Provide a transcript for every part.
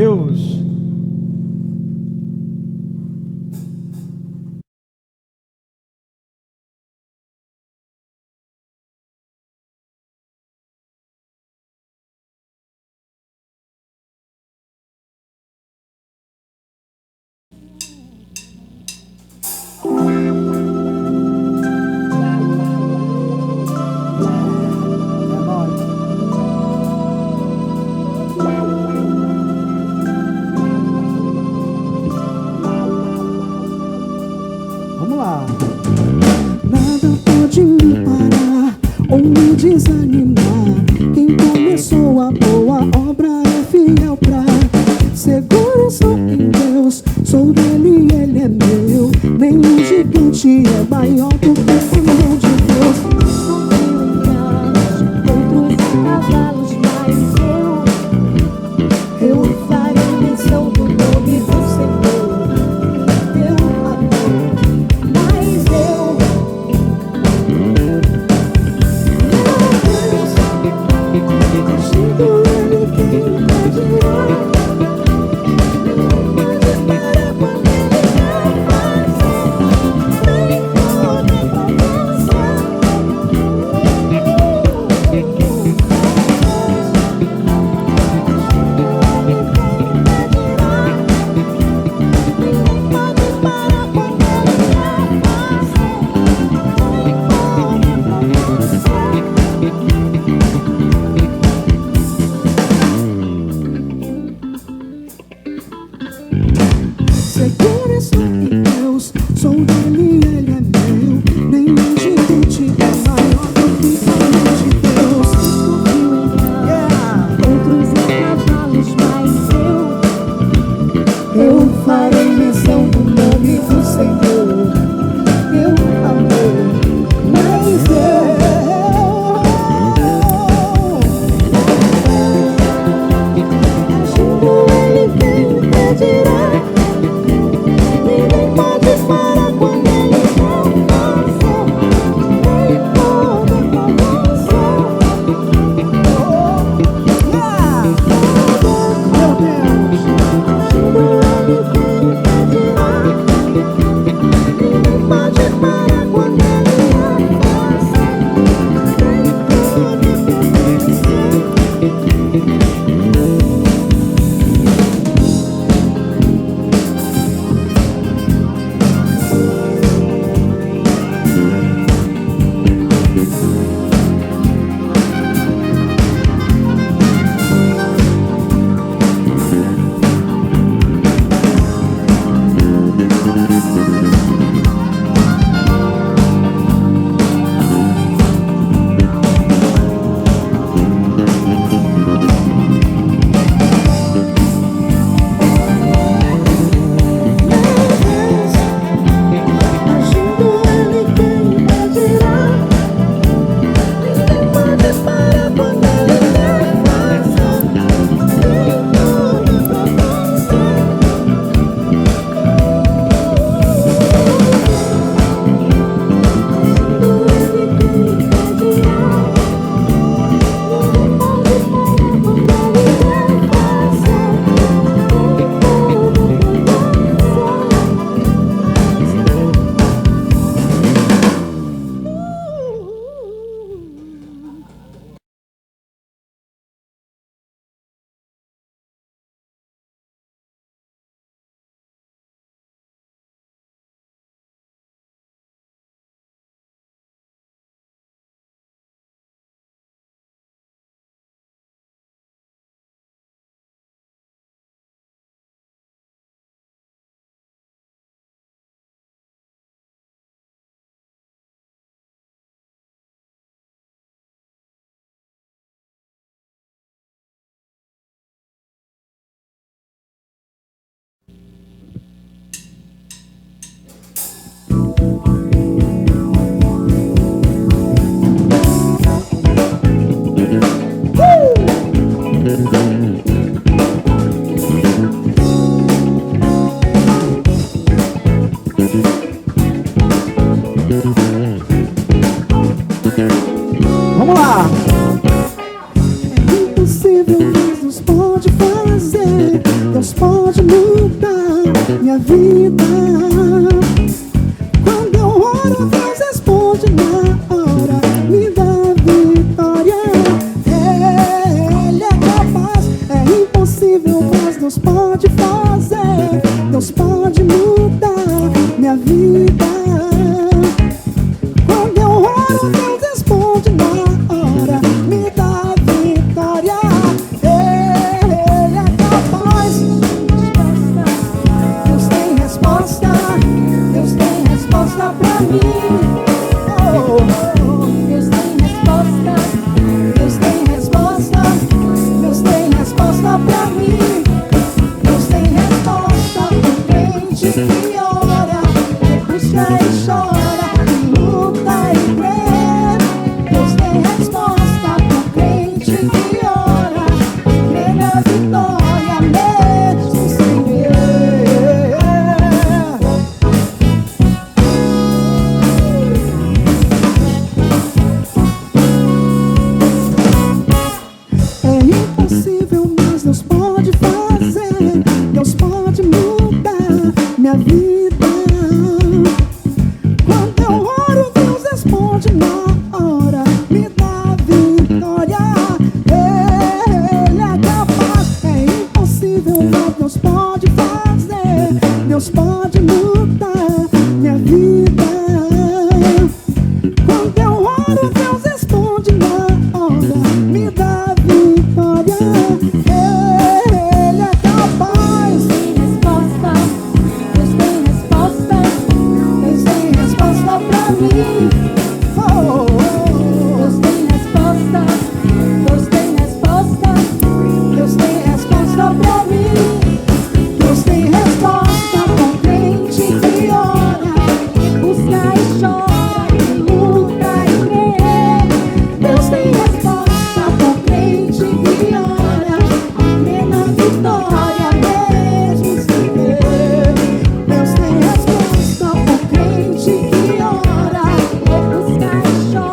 Deus. Desanimar. Quem começou a boa obra é fiel pra seguro. Sou em Deus, sou dele e ele é meu. Nenhum gigante é maior do que o meu de Deus. Sou mil graus, outros cavalos, mas eu farei menção do nome do Senhor. Meu amor, mas Vamos lá! É impossível, Deus nos pode fazer Deus pode mudar minha vida. Quando eu oro, Deus responde na hora, me dá vitória. Ele é capaz, é impossível, mas Deus pode fazer. Deus pode mudar minha vida. Quando eu oro, Deus responde na hora, me dá vitória. Ele é capaz. Deus tem resposta. Deus tem resposta pra mim. Deus tem resposta. Deus tem resposta. Deus tem resposta pra mim. Deus tem resposta pro crente que ora, que busca e chora, que luta e crê. Deus tem resposta pro crente que ora, que crê na vitória mesmo sem ver. É impossível, mas Deus pode fazer. Deus pode mudar minha vida. Quando eu oro, Deus responde na hora, me dá vitória. Ele é capaz, é impossível, mas Deus pode fazer. Deus pode mudar minha vida. Quando eu oro, Deus responde na hora, me dá vitória. Ele é capaz. Deus tem resposta. Deus tem resposta pra mim. Deus tem resposta. Deus tem resposta. Deus tem resposta pra mim. Deus tem resposta pro crente que ora, que busca e chora, que luta e crê. Deus tem resposta pro crente que ora, que crê na vitória mesmo sem ver. Deus tem resposta pro crente que ora, que busca e chora,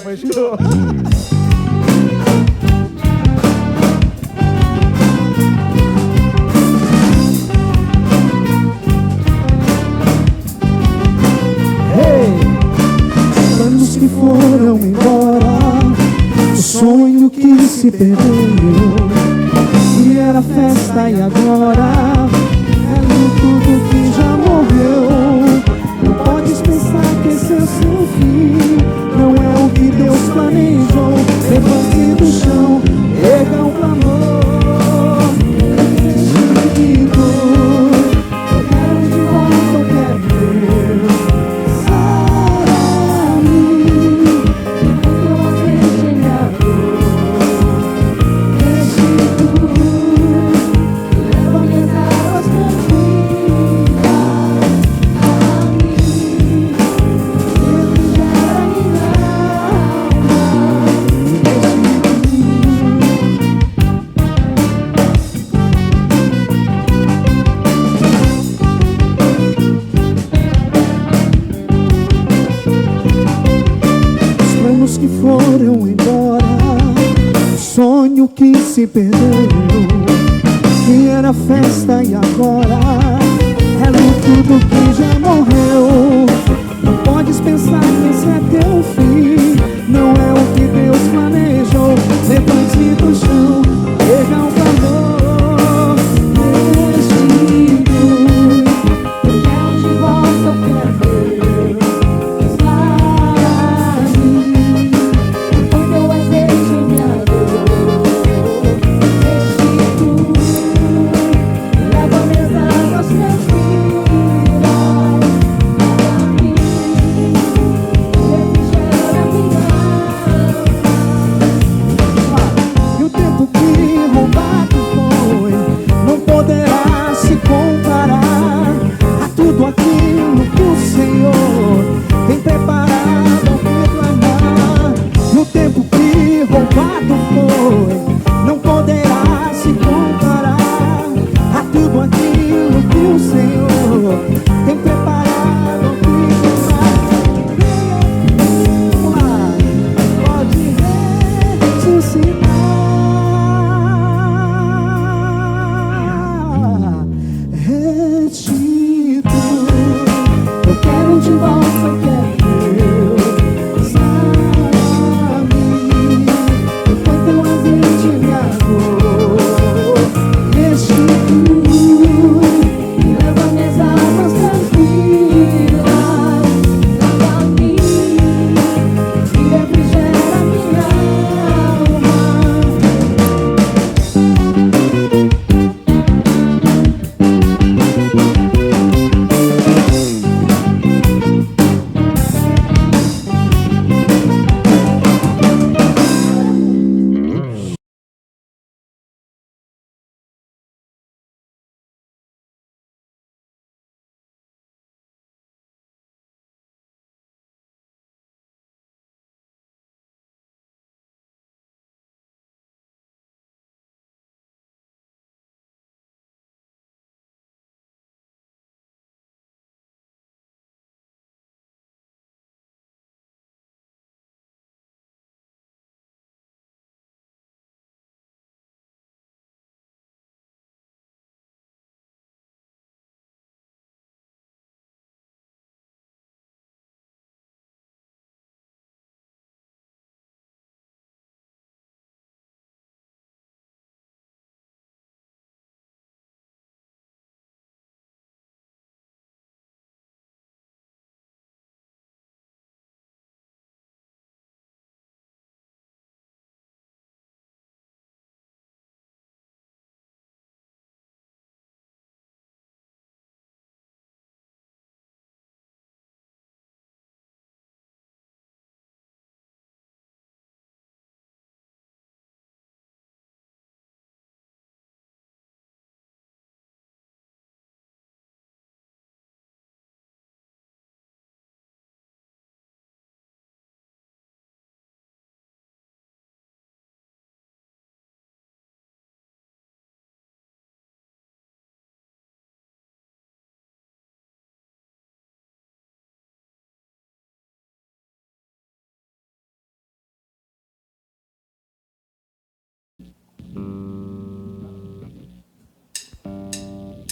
Mas tirou. Anos que foram embora, o sonho que se perdeu, que era festa e agora é tudo que já morreu. Não podes pensar que esse é o seu fim, não é o que Deus planejou. Levante do chão, erga um clamor, sentido. Eu quero de volta, eu quero Deus. Que foram embora, o sonho que se perdeu, que era festa e agora é luto do que já morreu. Não podes pensar que esse é teu fim, não é o que Deus planejou. Levante do chão, erga um clamor, destino. Eu quero de volta, eu quero Deus.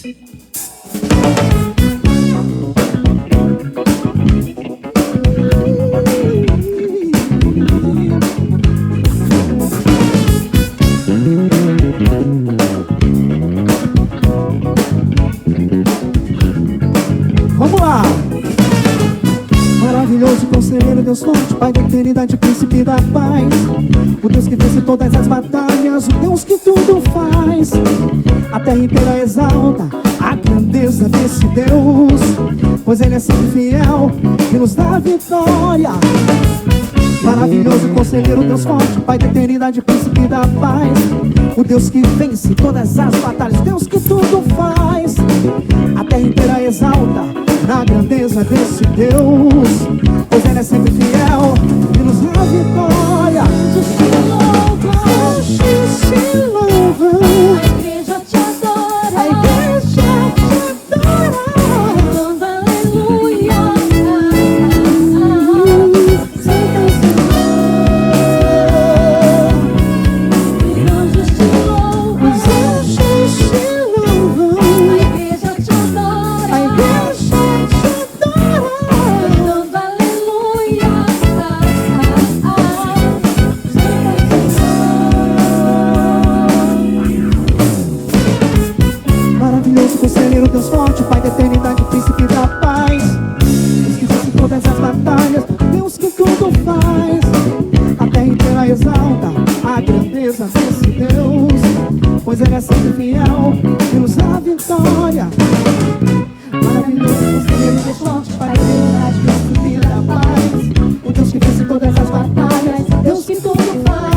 Vamos lá! Maravilhoso conselheiro, Deus forte, Pai da eternidade, príncipe da paz, o Deus que vence todas as batalhas, o Deus que tudo faz. A terra inteira exalta a grandeza desse Deus, pois Ele é sempre fiel e nos dá vitória. Maravilhoso conselheiro, Deus forte, Pai da eternidade, príncipe da paz, o Deus que vence todas as batalhas, Deus que tudo faz. A terra inteira exalta na grandeza desse Deus, pois Ele é sempre fiel e nos dá vitória. Anjos te louvam, A igreja te adora, a igreja te adora, cantando aleluia. Anjos te louvam, os anjos te louvam, a igreja te adora, a igreja te adora. cantando aleluia. Maravilhoso conselheiro, Deus forte, Pai da eternidade, príncipe da paz, Deus que vence todas as batalhas, Deus que tudo faz. A terra inteira exalta a grandeza desse Deus, pois Ele é sempre fiel e nos dá vitória. Maravilhoso conselheiro, Deus forte, Pai da eternidade, príncipe da paz, o Deus que vence todas as batalhas, Deus que tudo faz.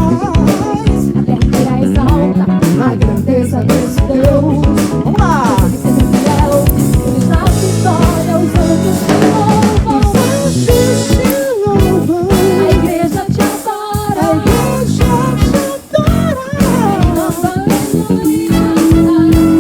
A terra inteira exalta A grandeza desse Deus. Vamos lá! e sempre fiel, Ele dá vitória. Os anjos te louvam, Os anjos te louvam, a igreja te adora, a igreja te adora. cantando aleluia.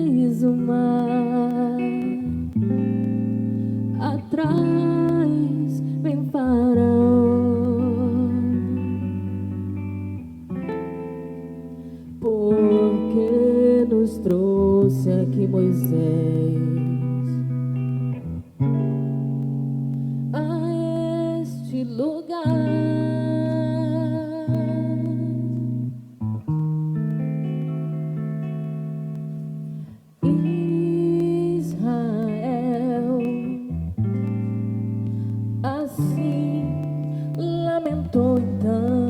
Eis o mar atrás, vem Faraó, porque nos trouxe aqui Moisés a este lugar. Israel assim lamentou então.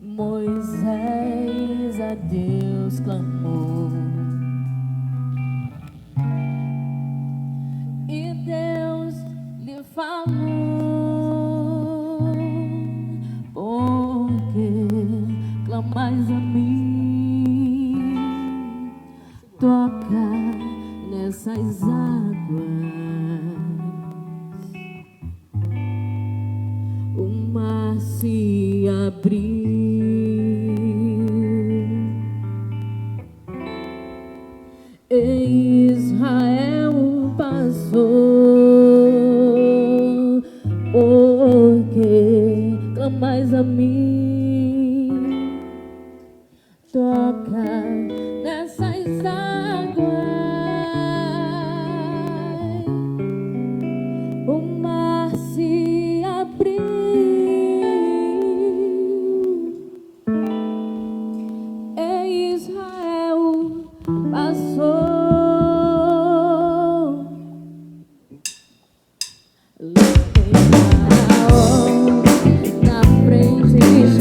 Moisés a Deus clamou e Deus lhe falou: porque clamais a mim, toca nessas águas. O mar se abriu e Israel passou. Porque clamais a mim, toca nessas águas. O mar se abriu e Israel passou. Levei Faraó na frente de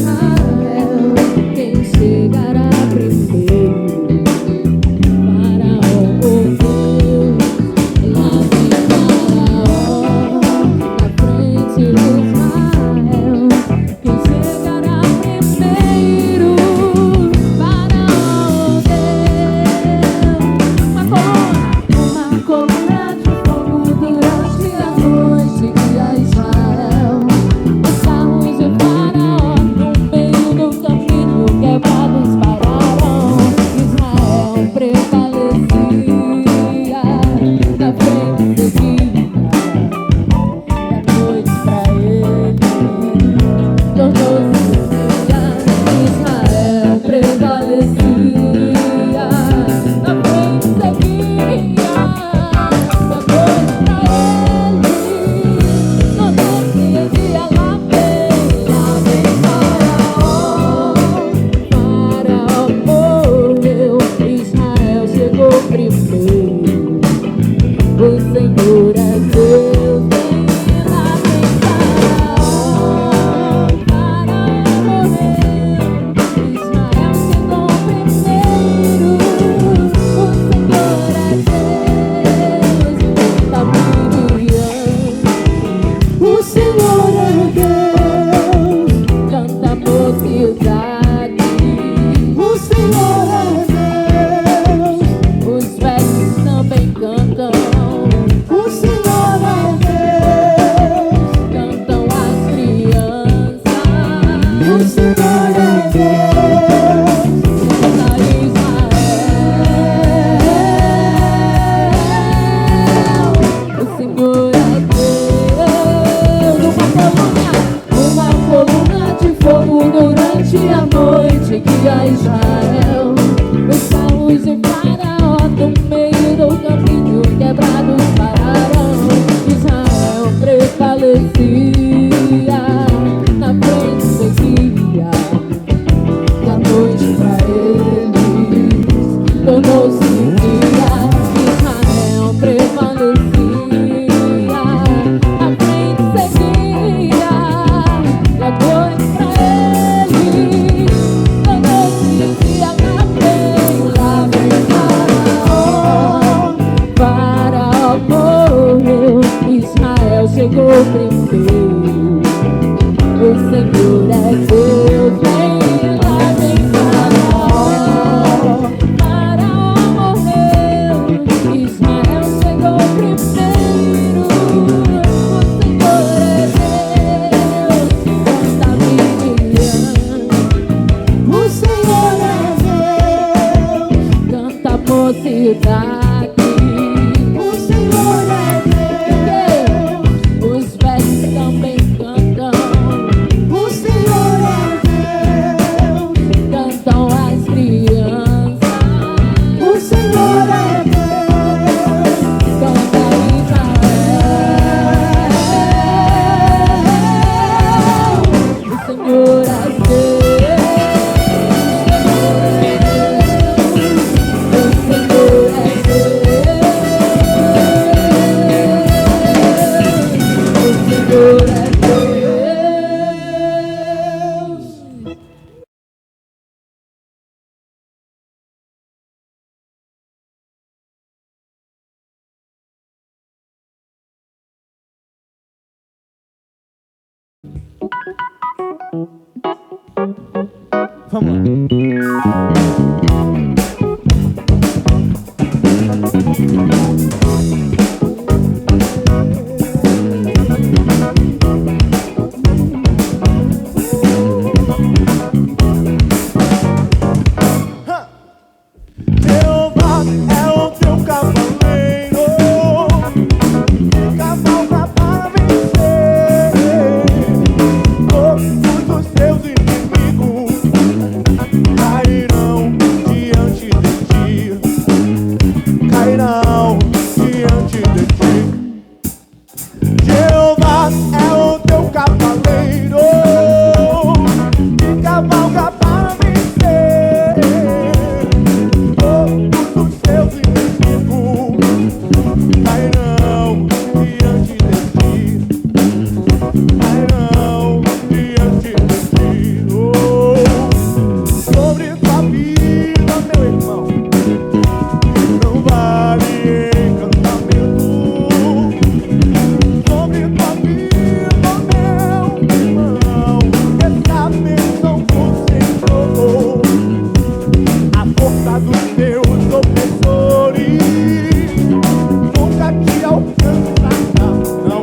Vamos lá. Jeová é o teu cavaleiro, que cavalga para vencer. Todos os teus inimigos cairão diante de ti, cairão diante de ti. Jeová é o teu cavaleiro, que cavalga para vencer. Todos os teus inimigos cairão diante de ti, cairão diante de ti. Sobre tua vida, meu irmão, não vale encantamento. Sobre tua vida, meu irmão, essa bênção você jogou. A força dos teus opressores nunca te alcançará, não.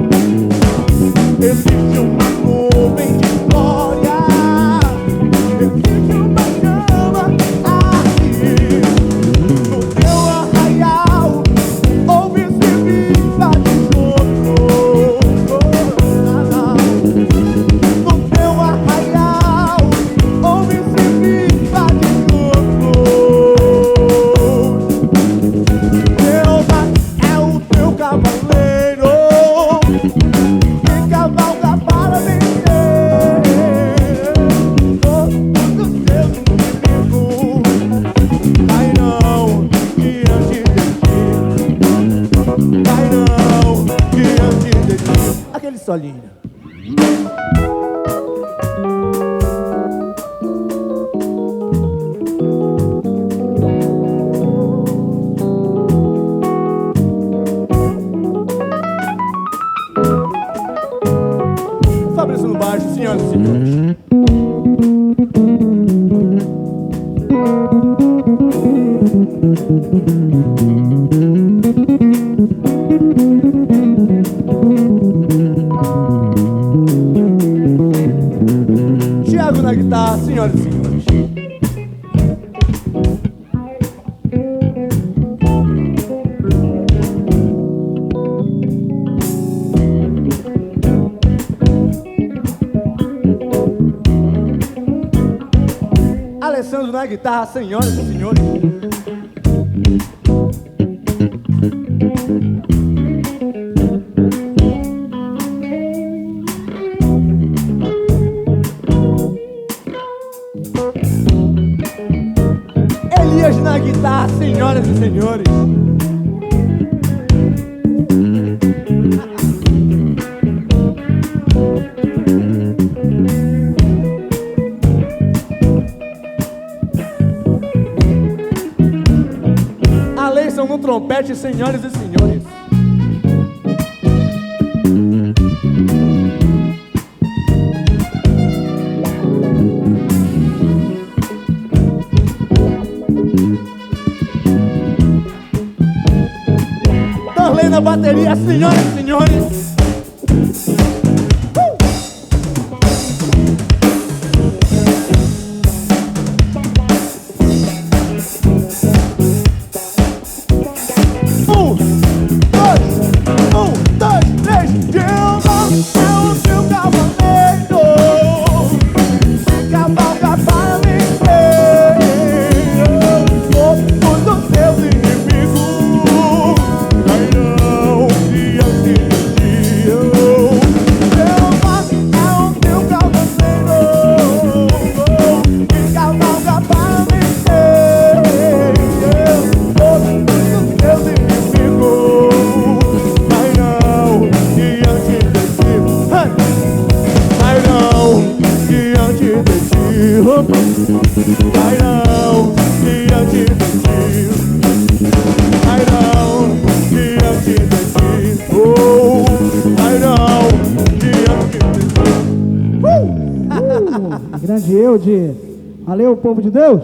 Existe uma nuvem de glória, existe uma chama aqui no teu arraial. Ouve-se viva de choro, no teu arraial. Ouve-se viva de choro. Jeová é o teu cavaleiro, que cavalga para vencer. Todos os teus inimigos cairão diante de ti, cairão diante de ti. Aquele solinho. Fabrício no baixo, senhoras e senhores. Thiago na guitarra, senhoras e senhores. Alessandro na guitarra, senhoras e senhores. Elias na guitarra, senhoras e senhores. Aleisson no trompete, senhoras e senhores. Dansley na bateria, senhoras e senhores. Todos os teus inimigos cairão diante de ti. saúde. Valeu, povo de Deus.